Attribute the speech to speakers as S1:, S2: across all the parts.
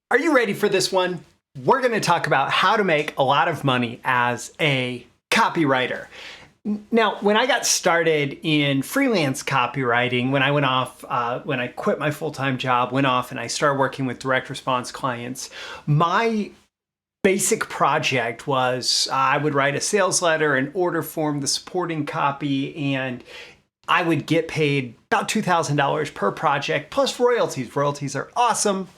S1: Are you ready for this one? We're going to talk about how to make a lot of money as a copywriter. Now, when I got started in freelance copywriting, when I quit my full-time job, went off and I started working with direct response clients, my basic project was I would write a sales letter, an order form, the supporting copy, and I would get paid about $2,000 per project plus royalties. Royalties are awesome,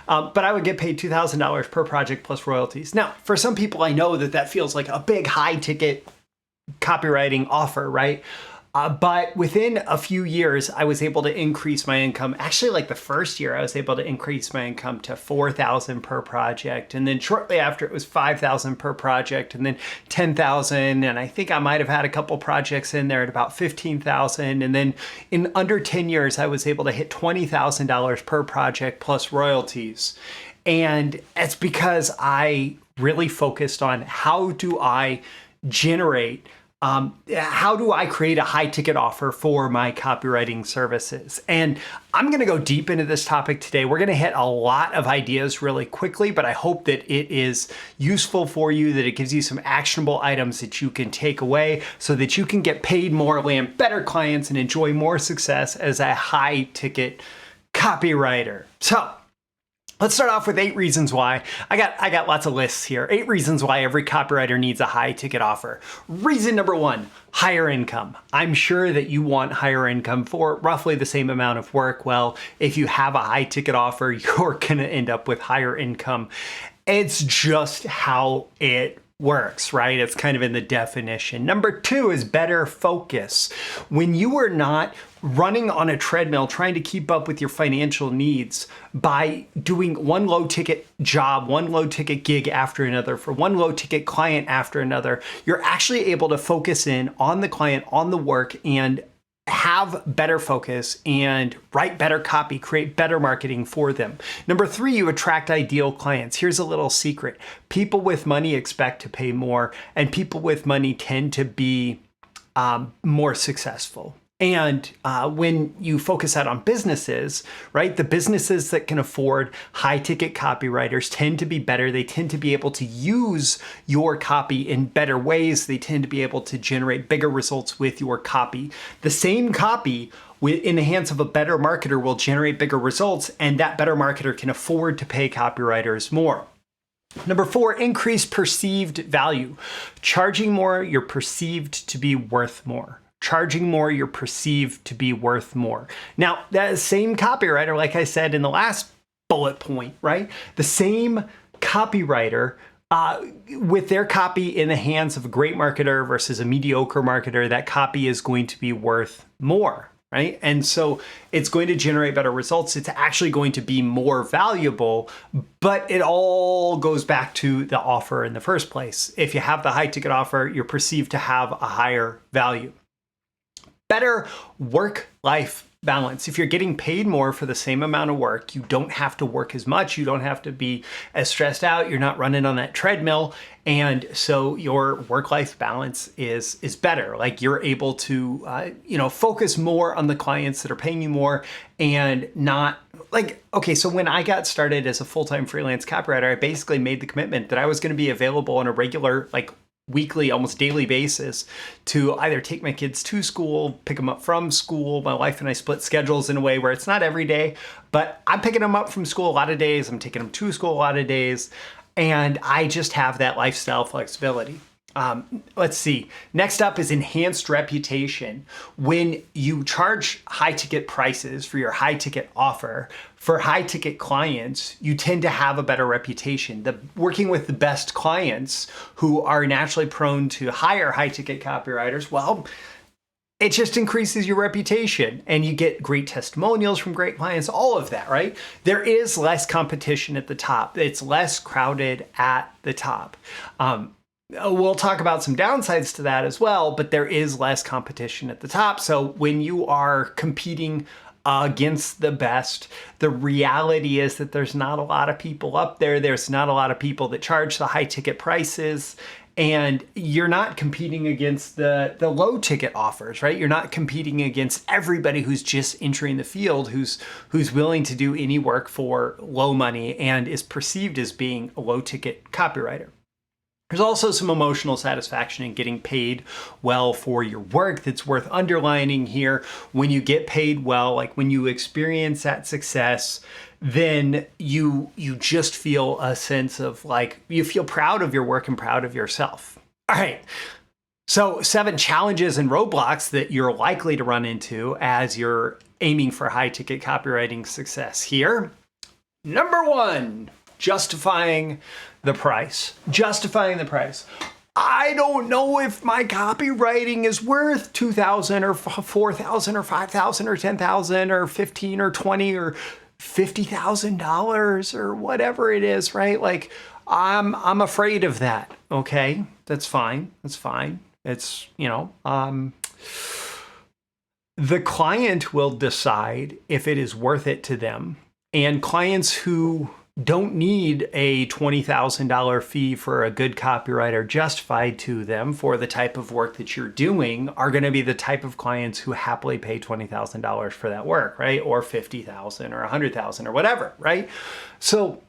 S1: but I would get paid $2,000 per project plus royalties. Now, for some people, I know that feels like a big high ticket copywriting offer, right? But within a few years, I was able to increase my income. Actually, like the first year, I was able to increase my income to $4,000 per project. And then shortly after, it was $5,000 per project, and then $10,000. And I think I might have had a couple projects in there at about $15,000. And then in under 10 years, I was able to hit $20,000 per project plus royalties. And it's because I really focused on how do I generate how do I create a high ticket offer for my copywriting services? And I'm going to go deep into this topic today. We're going to hit a lot of ideas really quickly, but I hope that it is useful for you, that it gives you some actionable items that you can take away so that you can get paid more, land better clients, and enjoy more success as a high ticket copywriter. So let's start off with 8 reasons why. I got lots of lists here. 8 reasons why every copywriter needs a high ticket offer. Reason number 1, higher income. I'm sure that you want higher income for roughly the same amount of work. Well, if you have a high ticket offer, you're going to end up with higher income. It's just how it works, right? It's kind of in the definition. Number 2 is better focus. When you are not running on a treadmill trying to keep up with your financial needs by doing one low ticket job, one low ticket gig after another, for one low ticket client after another, you're actually able to focus in on the client, on the work, and have better focus and write better copy, create better marketing for them. Number 3, you attract ideal clients. Here's a little secret. People with money expect to pay more, and people with money tend to be more successful. And when you focus out on businesses, right, the businesses that can afford high ticket copywriters tend to be better. They tend to be able to use your copy in better ways. They tend to be able to generate bigger results with your copy. The same copy in the hands of a better marketer will generate bigger results, and that better marketer can afford to pay copywriters more. Number 4, increase perceived value. Charging more, you're perceived to be worth more. Charging more, you're perceived to be worth more. Now, that same copywriter, like I said in the last bullet point, right? The same copywriter with their copy in the hands of a great marketer versus a mediocre marketer, that copy is going to be worth more, right? And so it's going to generate better results. It's actually going to be more valuable, but it all goes back to the offer in the first place. If you have the high ticket offer, you're perceived to have a higher value. Better work-life balance. If you're getting paid more for the same amount of work, you don't have to work as much. You don't have to be as stressed out. You're not running on that treadmill. And so your work-life balance is better. Like you're able to, focus more on the clients that are paying you more and not like, okay, so when I got started as a full-time freelance copywriter, I basically made the commitment that I was going to be available on a regular, weekly, almost daily basis to either take my kids to school, pick them up from school. My wife and I split schedules in a way where it's not every day, but I'm picking them up from school a lot of days. I'm taking them to school a lot of days. And I just have that lifestyle flexibility. Let's see. Next up is enhanced reputation. When you charge high ticket prices for your high ticket offer, for high ticket clients, you tend to have a better reputation. Working with the best clients who are naturally prone to hire high ticket copywriters, well, it just increases your reputation and you get great testimonials from great clients, all of that, right? There is less competition at the top. It's less crowded at the top. We'll talk about some downsides to that as well, but there is less competition at the top. So when you are competing against the best, the reality is that there's not a lot of people up there. There's not a lot of people that charge the high ticket prices. And you're not competing against the low ticket offers, right? You're not competing against everybody who's just entering the field, who's willing to do any work for low money and is perceived as being a low ticket copywriter. There's also some emotional satisfaction in getting paid well for your work that's worth underlining here. When you get paid well, like when you experience that success, then you just feel a sense of like, you feel proud of your work and proud of yourself. All right. So 7 challenges and roadblocks that you're likely to run into as you're aiming for high ticket copywriting success here. Number 1, justifying the price. Justifying the price. I don't know if my copywriting is worth $2,000 or $4,000 or $5,000 or $10,000 or $15,000 or $20,000 or $50,000 or whatever it is, right? Like I'm afraid of that. Okay, that's fine. That's fine. It's, the client will decide if it is worth it to them. And clients who don't need a $20,000 fee for a good copywriter justified to them for the type of work that you're doing are going to be the type of clients who happily pay $20,000 for that work, right? Or $50,000 or $100,000 or whatever, right? So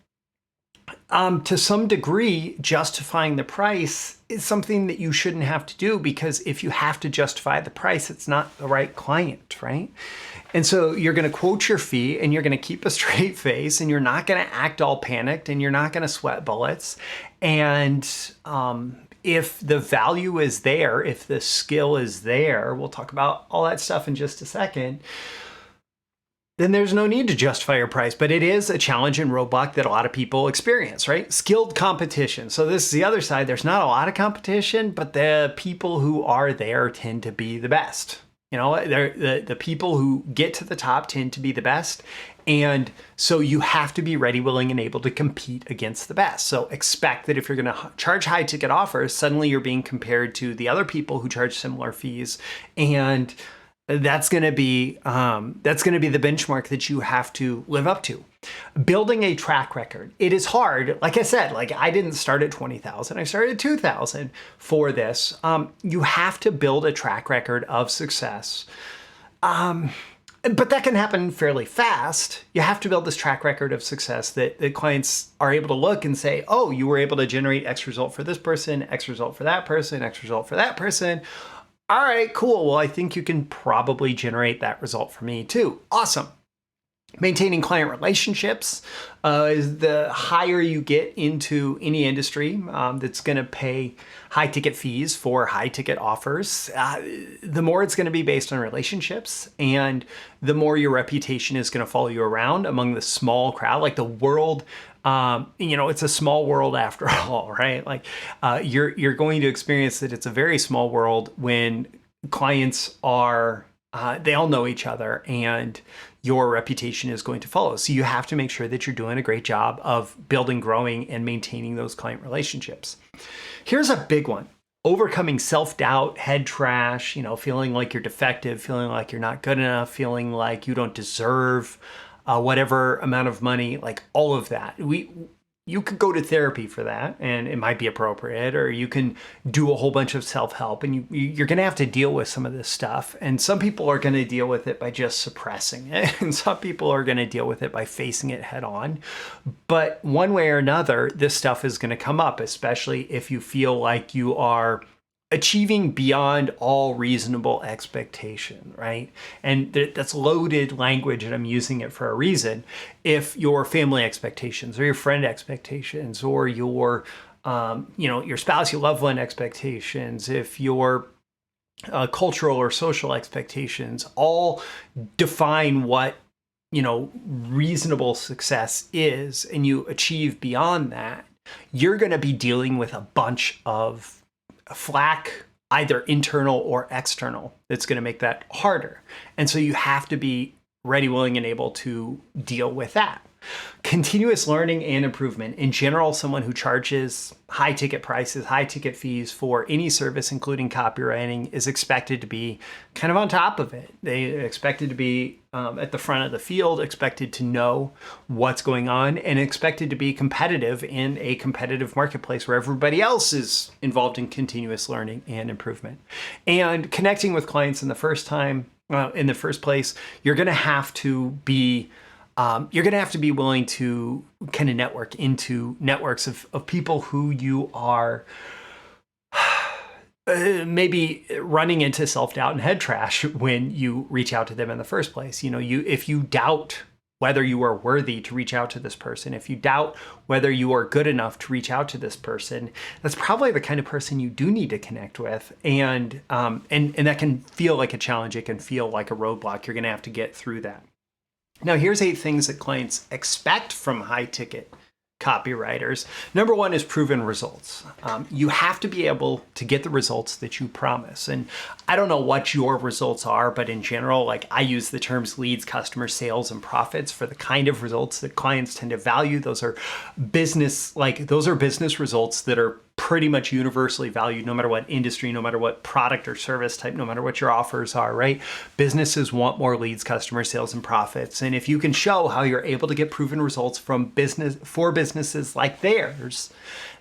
S1: to some degree, justifying the price is something that you shouldn't have to do, because if you have to justify the price, it's not the right client, right? And so you're going to quote your fee and you're going to keep a straight face and you're not going to act all panicked and you're not going to sweat bullets. And if the value is there, if the skill is there, we'll talk about all that stuff in just a second, then there's no need to justify your price. But it is a challenge and roadblock that a lot of people experience, right? Skilled competition. So this is the other side. There's not a lot of competition, but the people who are there tend to be the best. The people who get to the top tend to be the best. And so you have to be ready, willing, and able to compete against the best. So expect that if you're going to charge high ticket offers, suddenly you're being compared to the other people who charge similar fees. And that's going to be the benchmark that you have to live up to. Building a track record. It is hard. Like I said, I didn't start at 20,000. I started at 2,000 for this. You have to build a track record of success. But that can happen fairly fast. You have to build this track record of success that the clients are able to look and say, oh, you were able to generate X result for this person, X result for that person, X result for that person. All right, cool. Well, I think you can probably generate that result for me too. Awesome. Maintaining client relationships is the higher you get into any industry that's going to pay high ticket fees for high ticket offers, the more it's going to be based on relationships, and the more your reputation is going to follow you around among the small crowd. Like the world, it's a small world after all, right? Like you're going to experience that it's a very small world when clients are they all know each other and your reputation is going to follow. So you have to make sure that you're doing a great job of building, growing, and maintaining those client relationships. Here's a big one. Overcoming self-doubt, head trash, feeling like you're defective, feeling like you're not good enough, feeling like you don't deserve whatever amount of money, like all of that. You could go to therapy for that and it might be appropriate, or you can do a whole bunch of self-help, and you're going to have to deal with some of this stuff. And some people are going to deal with it by just suppressing it. And some people are going to deal with it by facing it head on. But one way or another, this stuff is going to come up, especially if you feel like you are achieving beyond all reasonable expectation, right? And that's loaded language, and I'm using it for a reason. If your family expectations or your friend expectations or your spouse, your loved one expectations, if your cultural or social expectations all define what reasonable success is, and you achieve beyond that, you're going to be dealing with a bunch of flack, either internal or external, that's going to make that harder. And so you have to be ready, willing, and able to deal with that. Continuous learning and improvement. In general, someone who charges high ticket prices, high ticket fees for any service, including copywriting, is expected to be kind of on top of it. They expected to be at the front of the field, expected to know what's going on, and expected to be competitive in a competitive marketplace where everybody else is involved in continuous learning and improvement. And connecting with clients in the first place, you're going to have to be willing to kind of network into networks of people who you are maybe running into self-doubt and head trash when you reach out to them in the first place. If you doubt whether you are worthy to reach out to this person, if you doubt whether you are good enough to reach out to this person, that's probably the kind of person you do need to connect with. And that can feel like a challenge. It can feel like a roadblock. You're going to have to get through that. Now, here's 8 things that clients expect from high-ticket copywriters. Number 1 is proven results. You have to be able to get the results that you promise. And I don't know what your results are, but in general, I use the terms leads, customers, sales, and profits for the kind of results that clients tend to value. Those are business results that are pretty much universally valued, no matter what industry, no matter what product or service type, no matter what your offers are, right? Businesses want more leads, customers, sales, and profits. And if you can show how you're able to get proven results for businesses like theirs,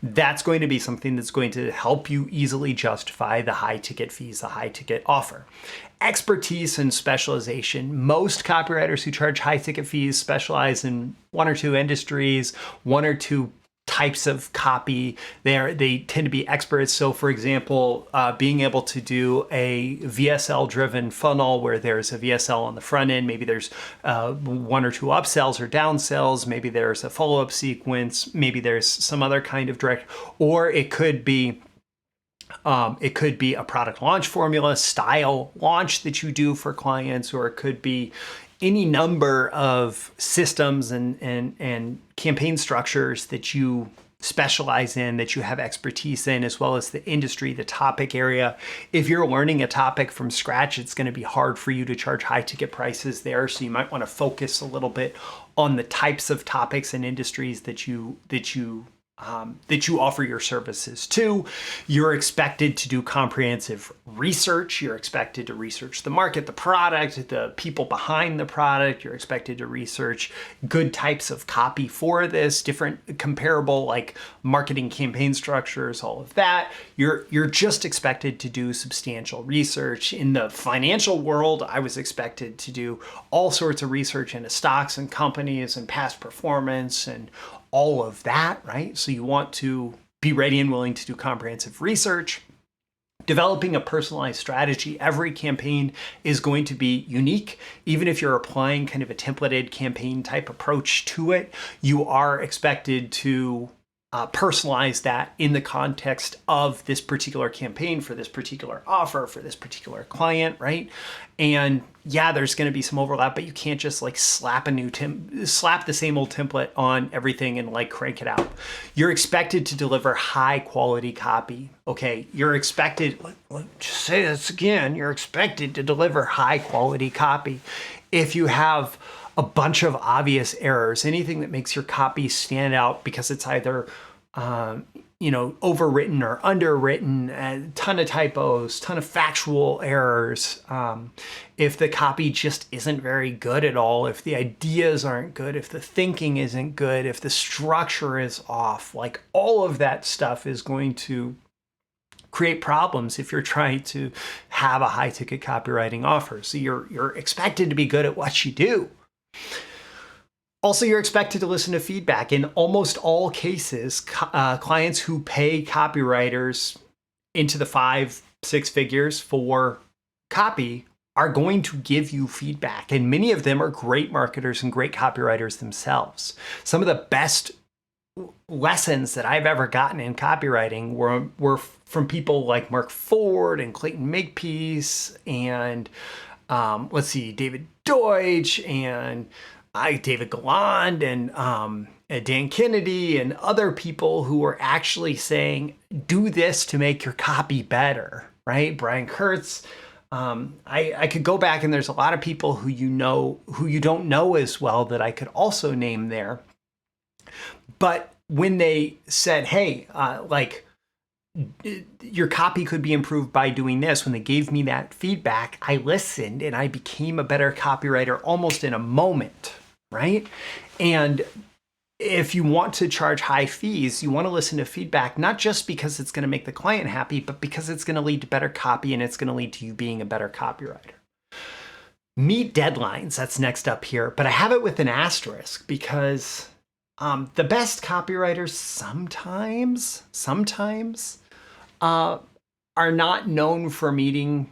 S1: that's going to be something that's going to help you easily justify the high ticket fees, the high ticket offer. Expertise and specialization. Most copywriters who charge high ticket fees specialize in 1 or 2 industries, 1 or 2 types of copy. They tend to be experts. So for example, being able to do a VSL driven funnel where there's a VSL on the front end, maybe there's 1 or 2 upsells or downsells, maybe there's a follow-up sequence, maybe there's some other kind of direct, or it could be a product launch formula style launch that you do for clients, or it could be any number of systems and campaign structures that you specialize in, that you have expertise in, as well as the industry, the topic area. If you're learning a topic from scratch, it's going to be hard for you to charge high ticket prices there. So you might want to focus a little bit on the types of topics and industries that you offer your services to. You're expected to do comprehensive research. You're expected to research the market, the product, the people behind the product. You're expected to research good types of copy for this, different comparable marketing campaign structures, all of that. You're just expected to do substantial research. In the financial world, I was expected to do all sorts of research into stocks and companies and past performance and all of that, right? So you want to be ready and willing to do comprehensive research. Developing a personalized strategy. Every campaign is going to be unique. Even if you're applying kind of a templated campaign type approach to it, you are expected to personalize that in the context of this particular campaign, for this particular offer, for this particular client, right? And yeah, there's going to be some overlap, but you can't just slap the same old template on everything and crank it out. You're expected to deliver high quality copy. Okay, you're expected, just say this again, you're expected to deliver high quality copy. If you have a bunch of obvious errors, anything that makes your copy stand out because it's either overwritten or underwritten, a ton of typos, ton of factual errors. If the copy just isn't very good at all, if the ideas aren't good, if the thinking isn't good, if the structure is off, all of that stuff is going to create problems if you're trying to have a high ticket copywriting offer. So you're expected to be good at what you do. Also, you're expected to listen to feedback. In almost all cases, clients who pay copywriters into the 5-6 figures for copy are going to give you feedback. And many of them are great marketers and great copywriters themselves. Some of the best lessons that I've ever gotten in copywriting were from people like Mark Ford and Clayton Makepeace and David Deutsch and David Galland and Dan Kennedy and other people who are actually saying, do this to make your copy better, right? Brian Kurtz. I could go back and there's a lot of people who you don't know as well that I could also name there. But when they said, hey, your copy could be improved by doing this, when they gave me that feedback, I listened and I became a better copywriter almost in a moment, right? And if you want to charge high fees, you want to listen to feedback, not just because it's going to make the client happy, but because it's going to lead to better copy and it's going to lead to you being a better copywriter. Meet deadlines, that's next up here, but I have it with an asterisk because the best copywriters sometimes are not known for meeting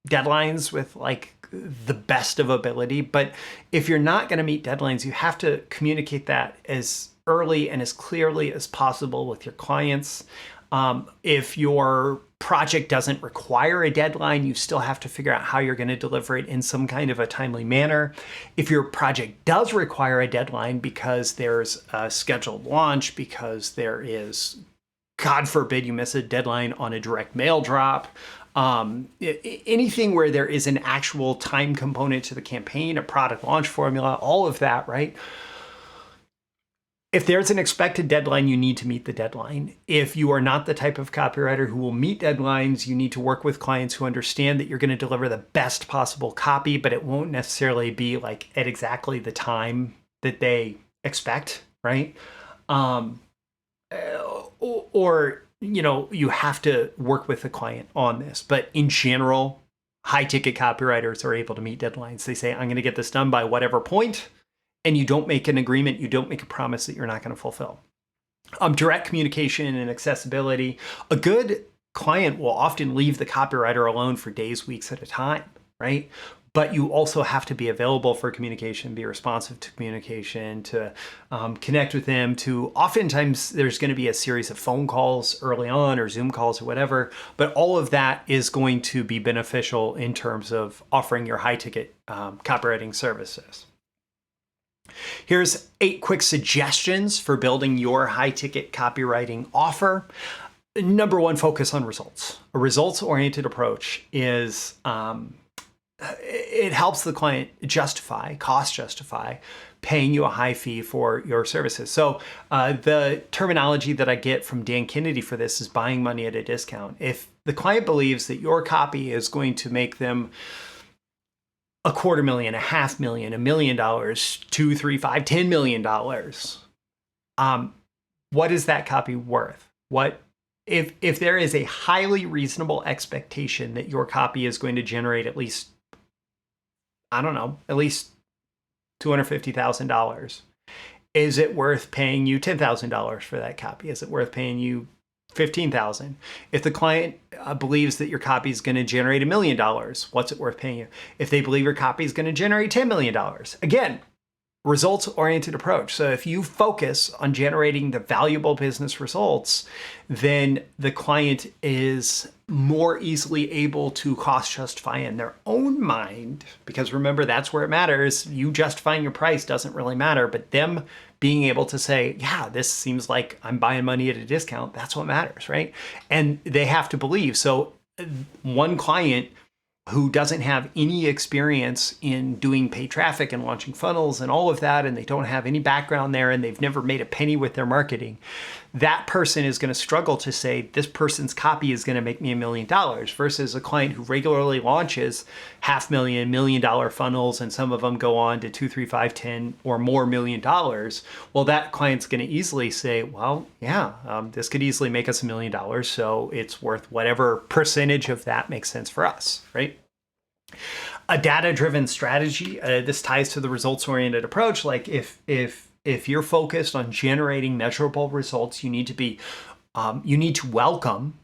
S1: deadlines with like the best of ability. But if you're not going to meet deadlines, you have to communicate that as early and as clearly as possible with your clients. If your project doesn't require a deadline, you still have to figure out how you're going to deliver it in some kind of a timely manner. If your project does require a deadline because there's a scheduled launch, because there is, God forbid, you miss a deadline on a direct mail drop, anything where there is an actual time component to the campaign, a product launch formula, all of that, right? If there's an expected deadline, you need to meet the deadline. If you are not the type of copywriter who will meet deadlines, you need to work with clients who understand that you're going to deliver the best possible copy, but it won't necessarily be like at exactly the time that they expect, right? Or you have to work with the client on this. But in general, high ticket copywriters are able to meet deadlines. They say, I'm going to get this done by whatever point. And you don't make an agreement, you don't make a promise that you're not going to fulfill. Direct communication and accessibility. A good client will often leave the copywriter alone for days, weeks at a time, right? But you also have to be available for communication, be responsive to communication, to connect with them, to oftentimes there's going to be a series of phone calls early on or Zoom calls or whatever, but all of that is going to be beneficial in terms of offering your high ticket copywriting services. Here's 8 quick suggestions for building your high-ticket copywriting offer. Number 1, focus on results. A results-oriented approach is, it helps the client cost justify paying you a high fee for your services. So the terminology that I get from Dan Kennedy for this is buying money at a discount. If the client believes that your copy is going to make them $250,000, $500,000, $1 million, $2, $3, $5, $10 million. What is that copy worth? What if there is a highly reasonable expectation that your copy is going to generate at least $250,000? Is it worth paying you $10,000 for that copy? Is it worth paying you $15,000? If the client believes that your copy is going to generate $1 million, what's it worth paying you? If they believe your copy is going to generate $10 million, again, results-oriented approach. So if you focus on generating the valuable business results, then the client is more easily able to cost justify in their own mind, because remember, that's where it matters. You justifying your price doesn't really matter, but them being able to say, yeah, this seems like I'm buying money at a discount, that's what matters, right? And they have to believe. So one client who doesn't have any experience in doing paid traffic and launching funnels and all of that, and they don't have any background there, and they've never made a penny with their marketing, that person is going to struggle to say, this person's copy is going to make me $1 million, versus a client who regularly launches $500,000, $1 million funnels, and some of them go on to 2, 3, 5, 10 or more $1 million. Well, that client's going to easily say, well, yeah, this could easily make us $1 million, so it's worth whatever percentage of that makes sense for us, right? A data-driven strategy. This ties to the results-oriented approach. Like if you're focused on generating measurable results, you need to welcome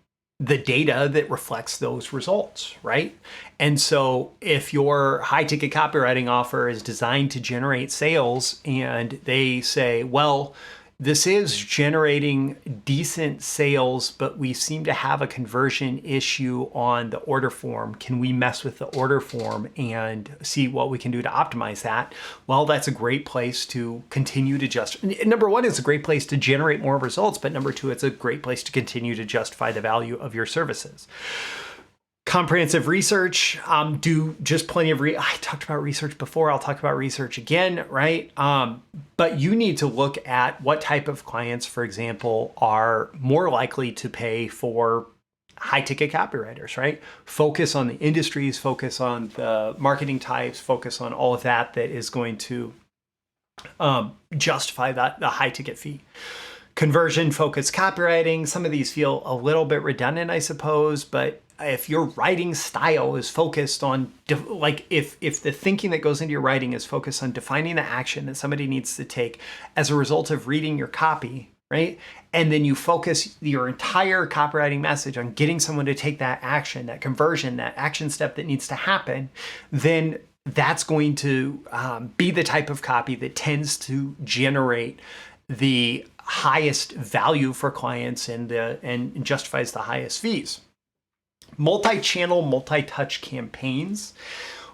S1: the data that reflects those results, right? And so if your high-ticket copywriting offer is designed to generate sales and they say, well, this is generating decent sales, but we seem to have a conversion issue on the order form. Can we mess with the order form and see what we can do to optimize that? Well, that's a great place to continue to number 1, it's a great place to generate more results, but number 2, it's a great place to continue to justify the value of your services. Comprehensive research, do just plenty of I talked about research before, I'll talk about research again, right? But you need to look at what type of clients, for example, are more likely to pay for high ticket copywriters, right? Focus on the industries, focus on the marketing types, focus on all of that is going to justify the high ticket fee. Conversion focused copywriting, some of these feel a little bit redundant, I suppose, but if your writing style is focused on, like if the thinking that goes into your writing is focused on defining the action that somebody needs to take as a result of reading your copy, right? And then you focus your entire copywriting message on getting someone to take that action, that conversion, that action step that needs to happen, then that's going to be the type of copy that tends to generate the highest value for clients and justifies the highest fees. Multi-channel, multi-touch campaigns.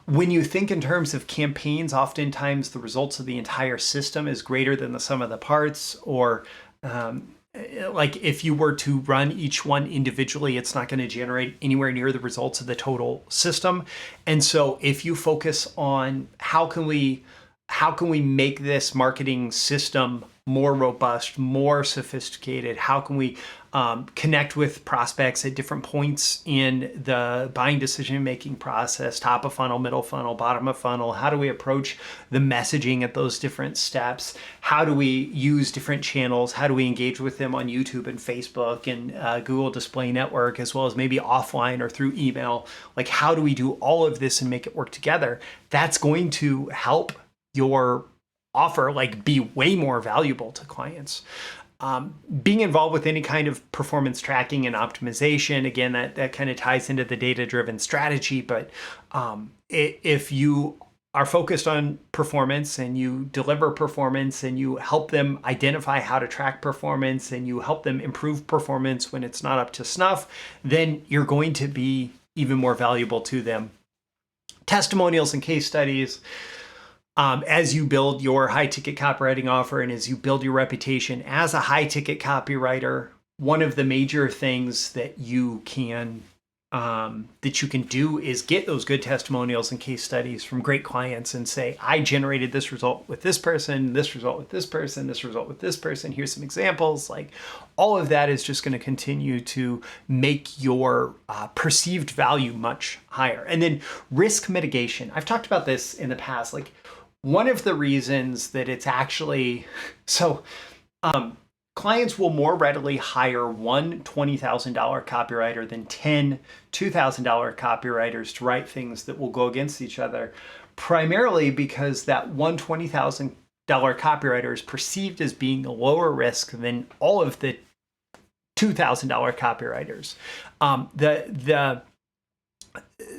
S1: When you think in terms of campaigns, oftentimes the results of the entire system is greater than the sum of the parts, or like if you were to run each one individually, it's not going to generate anywhere near the results of the total system. And so if you focus on how can we make this marketing system more robust, more sophisticated? How can we connect with prospects at different points in the buying decision-making process, top of funnel, middle funnel, bottom of funnel? How do we approach the messaging at those different steps? How do we use different channels? How do we engage with them on YouTube and Facebook and Google Display Network, as well as maybe offline or through email? Like, how do we do all of this and make it work together? That's going to help your offer be way more valuable to clients. Being involved with any kind of performance tracking and optimization, again, that kind of ties into the data-driven strategy. But if you are focused on performance and you deliver performance and you help them identify how to track performance and you help them improve performance when it's not up to snuff, then you're going to be even more valuable to them. Testimonials and case studies. As you build your high ticket copywriting offer and as you build your reputation as a high ticket copywriter, one of the major things that you can do is get those good testimonials and case studies from great clients and say, I generated this result with this person, this result with this person, this result with this person. Here's some examples. Like, all of that is just going to continue to make your perceived value much higher. And then risk mitigation. I've talked about this in the past. Like, one of the reasons that it's actually clients will more readily hire one $20,000 copywriter than 10 $2,000 copywriters to write things that will go against each other, primarily because that one $20,000 copywriter is perceived as being lower risk than all of the $2,000 copywriters.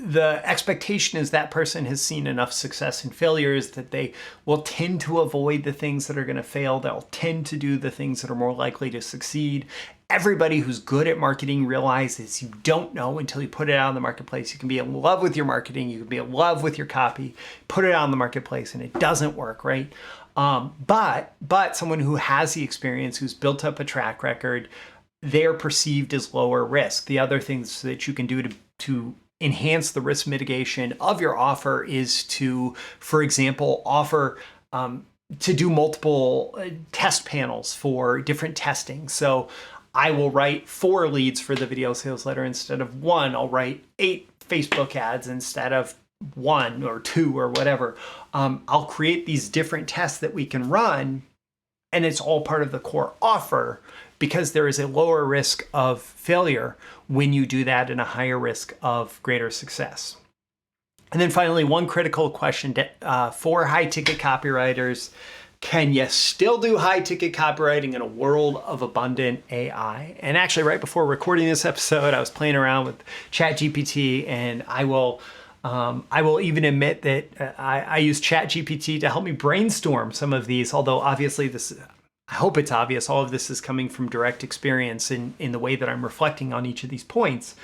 S1: The expectation is that person has seen enough success and failures that they will tend to avoid the things that are going to fail. They'll tend to do the things that are more likely to succeed. Everybody who's good at marketing realizes you don't know until you put it out in the marketplace. You can be in love with your marketing. You can be in love with your copy, put it out in the marketplace, and it doesn't work, right? But someone who has the experience, who's built up a track record, they're perceived as lower risk. The other things that you can do to enhance the risk mitigation of your offer is to, for example, offer to do multiple test panels for different testing. So I will write 4 leads for the video sales letter instead of 1. I'll write 8 Facebook ads instead of 1 or 2 or whatever. I'll create these different tests that we can run, and it's all part of the core offer, because there is a lower risk of failure when you do that and a higher risk of greater success. And then finally, one critical question for high ticket copywriters: can you still do high ticket copywriting in a world of abundant AI? And actually, right before recording this episode, I was playing around with ChatGPT, and I will even admit that I use ChatGPT to help me brainstorm some of these, although obviously I hope it's obvious, all of this is coming from direct experience in the way that I'm reflecting on each of these points.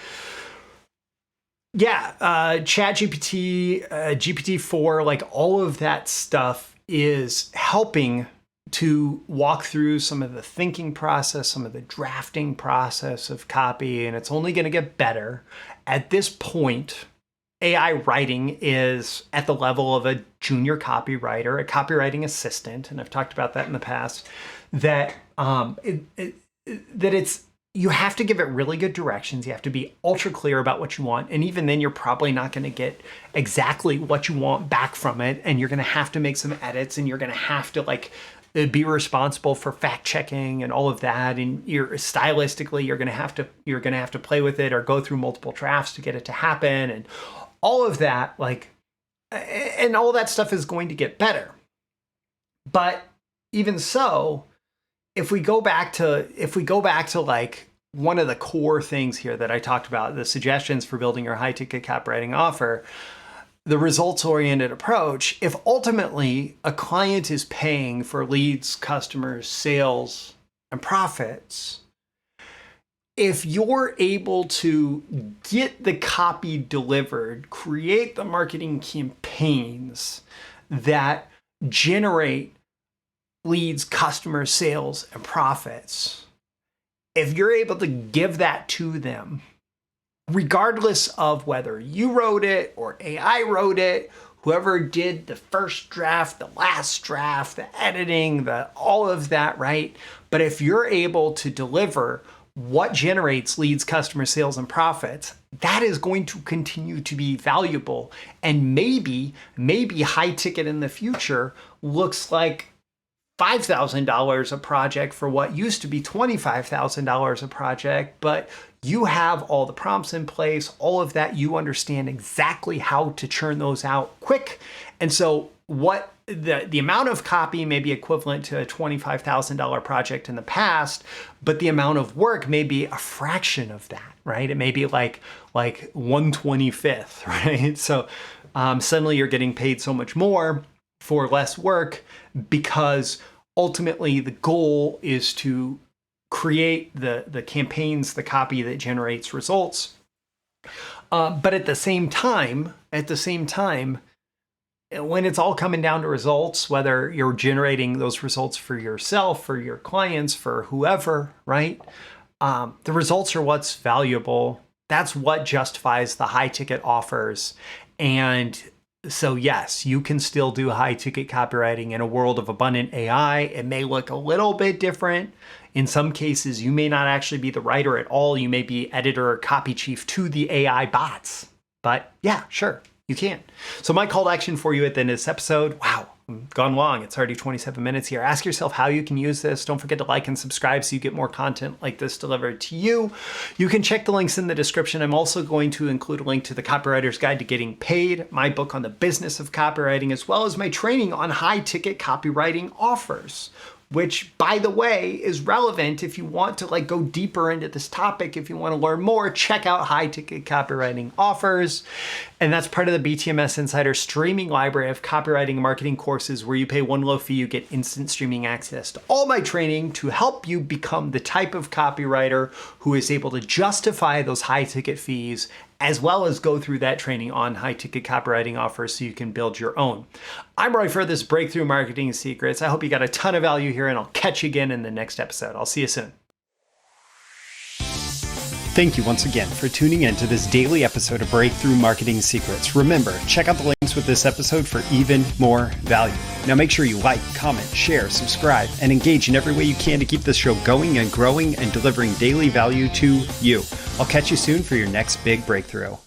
S1: Yeah, ChatGPT, GPT-4, like all of that stuff is helping to walk through some of the thinking process, some of the drafting process of copy, and it's only going to get better. At this point, AI writing is at the level of a junior copywriter, a copywriting assistant, and I've talked about that in the past, that you have to give it really good directions. You have to be ultra clear about what you want. And even then, you're probably not going to get exactly what you want back from it. And you're going to have to make some edits, and you're going to have to be responsible for fact checking and all of that. And stylistically, you're going to have to play with it or go through multiple drafts to get it to happen. And all of that, and all that stuff is going to get better. But even so, if we go back to one of the core things here that I talked about, the suggestions for building your high ticket copywriting offer, the results oriented approach, if ultimately a client is paying for leads, customers, sales, and profits, if you're able to get the copy delivered, create the marketing campaigns that generate leads, customers, sales, and profits, if you're able to give that to them, regardless of whether you wrote it or AI wrote it, whoever did the first draft, the last draft, the editing, all of that, right? But if you're able to deliver what generates leads, customers, sales, and profits, that is going to continue to be valuable. And maybe high ticket in the future looks like $5,000 a project for what used to be $25,000 a project, but you have all the prompts in place, all of that. You understand exactly how to churn those out quick. And so what the amount of copy may be equivalent to a $25,000 project in the past, but the amount of work may be a fraction of that, right? It may be like 1/25th, right? So suddenly you're getting paid so much more for less work, because ultimately the goal is to create the campaigns, the copy that generates results. But at the same time, when it's all coming down to results, whether you're generating those results for yourself, for your clients, for whoever, right? The results are what's valuable. That's what justifies the high ticket offers. And so yes, you can still do high ticket copywriting in a world of abundant AI. It may look a little bit different. In some cases, you may not actually be the writer at all. You may be editor or copy chief to the AI bots. But yeah, sure, you can. So my call to action for you at the end of this episode, wow, I've gone long. It's already 27 minutes here. Ask yourself how you can use this. Don't forget to like and subscribe so you get more content like this delivered to you. You can check the links in the description. I'm also going to include a link to the Copywriter's Guide to Getting Paid, my book on the business of copywriting, as well as my training on high ticket copywriting offers, which, by the way, is relevant if you want to go deeper into this topic. If you want to learn more, check out high ticket copywriting offers. And that's part of the BTMS Insider streaming library of copywriting and marketing courses, where you pay one low fee, you get instant streaming access to all my training to help you become the type of copywriter who is able to justify those high ticket fees, as well as go through that training on high ticket copywriting offers so you can build your own. I'm Roy Furr, this Breakthrough Marketing Secrets. I hope you got a ton of value here, and I'll catch you again in the next episode. I'll see you soon. Thank you once again for tuning in to this daily episode of Breakthrough Marketing Secrets. Remember, check out the links with this episode for even more value. Now make sure you like, comment, share, subscribe, and engage in every way you can to keep this show going and growing and delivering daily value to you. I'll catch you soon for your next big breakthrough.